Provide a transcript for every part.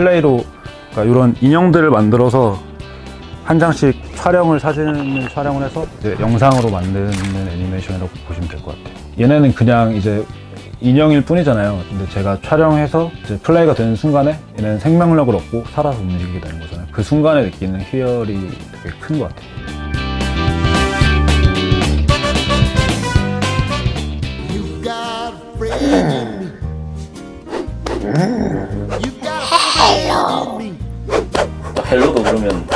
플레이로 그러니까 이런 인형들을 만들어서 한 장씩 사진을 촬영을 해서 이제 영상으로 만드는 애니메이션이라고 보시면 될 것 같아요. 얘네는 그냥 이제 인형일 뿐이잖아요. 근데 제가 촬영해서 이제 플레이가 되는 순간에 얘네는 생명력을 얻고 살아서 움직이게 되는 거잖아요. 그 순간에 느끼는 희열이 되게 큰 것 같아요. 헬로도 그러면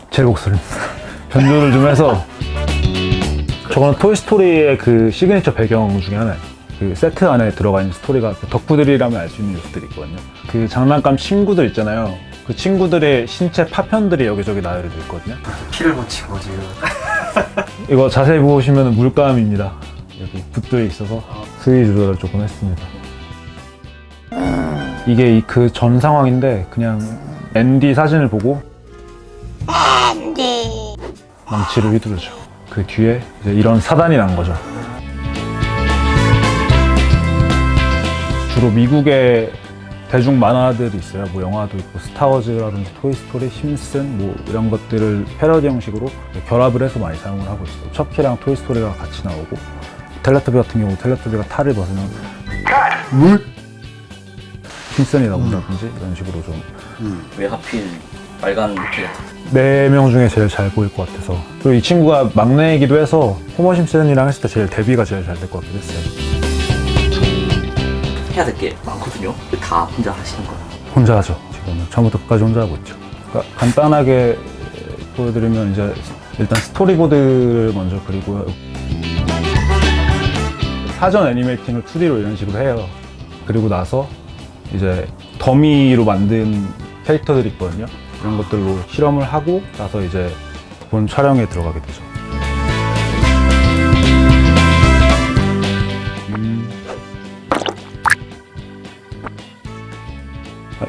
제 목소리입니다. 변조를 좀 해서 저거는 토이스토리의 그 시그니처 배경 중에 하나예요. 그 세트 안에 들어가 있는 스토리가 그 덕후들이라면 알 수 있는 요소들이 있거든요. 그 장난감 친구들 있잖아요. 그 친구들의 신체 파편들이 여기저기 나열이 돼 있거든요. 피를 묻히고 지금 이거 자세히 보시면 물감입니다. 여기 붓들이 있어서 수위 조절을 조금 했습니다. 이게 그 전 상황인데 그냥 앤디 사진을 보고 망치를 휘두르죠. 그 뒤에 이제 이런 사단이 난 거죠. 주로 미국의 대중 만화들이 있어요. 뭐 영화도 있고 스타워즈라든지 토이스토리, 심슨 뭐 이런 것들을 패러디 형식으로 결합을 해서 많이 사용을 하고 있어요. 척키랑 토이스토리가 같이 나오고 텔레토비 같은 경우 텔레토비가 탈을 벗으면 물? 심슨이 나온다든지 이런 식으로 좀 왜 하필 빨간 물체 같은 4명 중에 제일 잘 보일 것 같아서 그리고 이 친구가 막내이기도 해서 호머 심슨이랑 했을 때 제일 데뷔가 제일 잘 될 것 같기도 했어요. 해야 될 게 많거든요. 다 혼자 하시는 거예요? 혼자 하죠. 지금은 처음부터 끝까지 혼자 하고 있죠. 그러니까 간단하게 보여드리면 이제 일단 스토리보드를 먼저 그리고요. 사전 애니메이팅을 2D로 이런 식으로 해요. 그리고 나서 이제 더미로 만든 캐릭터들이 있거든요. 이런 것들로 실험을 하고 나서 이제 본 촬영에 들어가게 되죠.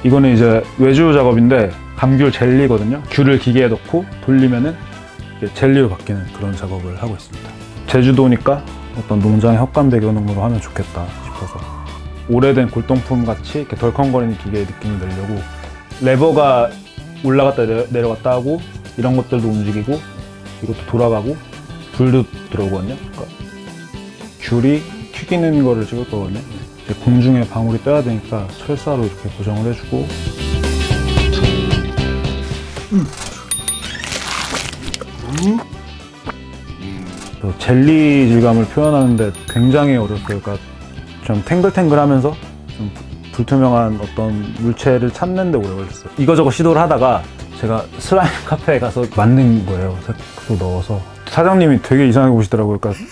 이거는 이제 외주 작업인데 감귤 젤리거든요. 귤을 기계에 넣고 돌리면은 젤리로 바뀌는 그런 작업을 하고 있습니다. 제주도니까 어떤 농장의 헛간 배경으로 하면 좋겠다 싶어서 오래된 골동품 같이 이렇게 덜컹거리는 기계의 느낌을 내려고 레버가 올라갔다 내려갔다 하고 이런 것들도 움직이고 이것도 돌아가고 불도 들어오거든요. 그러니까 귤이 튀기는 거를 찍을 거거든요. 공중에 방울이 떠야 되니까 철사로 이렇게 고정을 해주고 또 젤리 질감을 표현하는데 굉장히 어렵어요. 그러니까 좀 탱글탱글하면서 좀 불투명한 어떤 물체를 찾는데 오래 걸렸어요. 이거저거 시도를 하다가 제가 슬라임 카페에 가서 만든 거예요. 색도 넣어서 사장님이 되게 이상하게 보시더라고요. 그러니까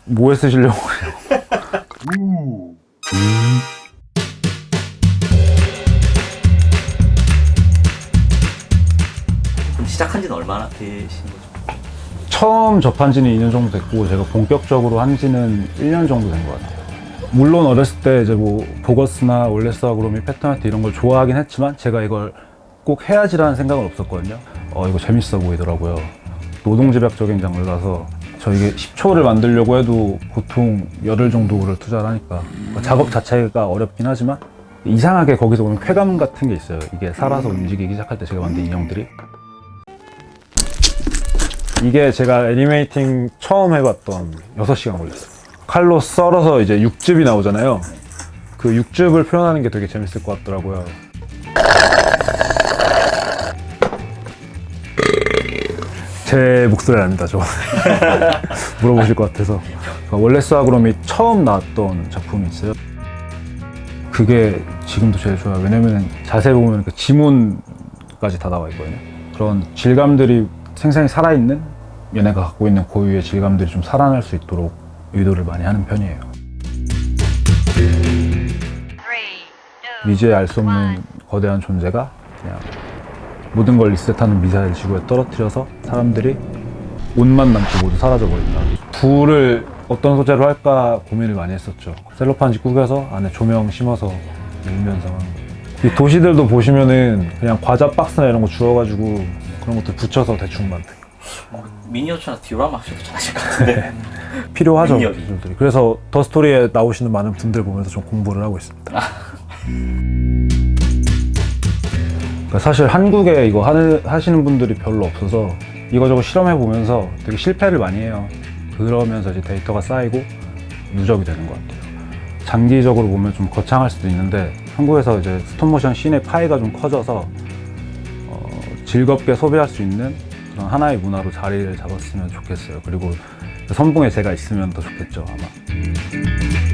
뭐에 쓰시려고 그래요. 그럼 시작한 지는 얼마나 되신 거죠? 처음 접한 지는 2년 정도 됐고 제가 본격적으로 한 지는 1년 정도 된 것 같아요. 물론 어렸을 때 이제 뭐 보거스나 올레스 아그로미, 패턴아트 이런 걸 좋아하긴 했지만 제가 이걸 꼭 해야지라는 생각은 없었거든요. 이거 재밌어 보이더라고요. 노동집약적인 장르라서 저 이게 10초를 만들려고 해도 보통 열흘 정도를 투자를 하니까 작업 자체가 어렵긴 하지만 이상하게 거기서 오는 쾌감 같은 게 있어요. 이게 살아서 움직이기 시작할 때 제가 만든 인형들이 이게 제가 애니메이팅 처음 해봤던 6시간 걸렸어요. 칼로 썰어서 이제 육즙이 나오잖아요. 그 육즙을 표현하는 게 되게 재밌을 것 같더라고요. 제 목소리 아닙니다, 저거. 물어보실 것 같아서. 월레스 아그롬이 처음 나왔던 작품이 있어요. 그게 지금도 제일 좋아요. 왜냐면 자세히 보면 그 지문까지 다 나와 있거든요. 그런 질감들이 생생히 살아있는 얘네가 갖고 있는 고유의 질감들이 좀 살아날 수 있도록 의도를 많이 하는 편이에요. 미지의 알 수 없는 거대한 존재가 그냥 모든 걸 리셋하는 미사일 지구에 떨어뜨려서 사람들이 옷만 남고 모두 사라져버린다. 불을 어떤 소재로 할까 고민을 많이 했었죠. 셀로판지 구겨서 안에 조명 심어서 밀면서 이 도시들도 보시면은 그냥 과자 박스나 이런 거 주워가지고 그런 것들 붙여서 대충 만든 미니어처나 디오라마 하셔도 잘하실 것 같은데 필요하죠. 능력이. 기술들이. 그래서 더 스토리에 나오시는 많은 분들 보면서 좀 공부를 하고 있습니다. 그러니까 사실 한국에 이거 하시는 분들이 별로 없어서 이거저거 실험해 보면서 되게 실패를 많이 해요. 그러면서 이제 데이터가 쌓이고 누적이 되는 것 같아요. 장기적으로 보면 좀 거창할 수도 있는데 한국에서 이제 스톱모션 씬의 파이가 좀 커져서 즐겁게 소비할 수 있는 그런 하나의 문화로 자리를 잡았으면 좋겠어요. 그리고 선봉에 제가 있으면 더 좋겠죠, 아마.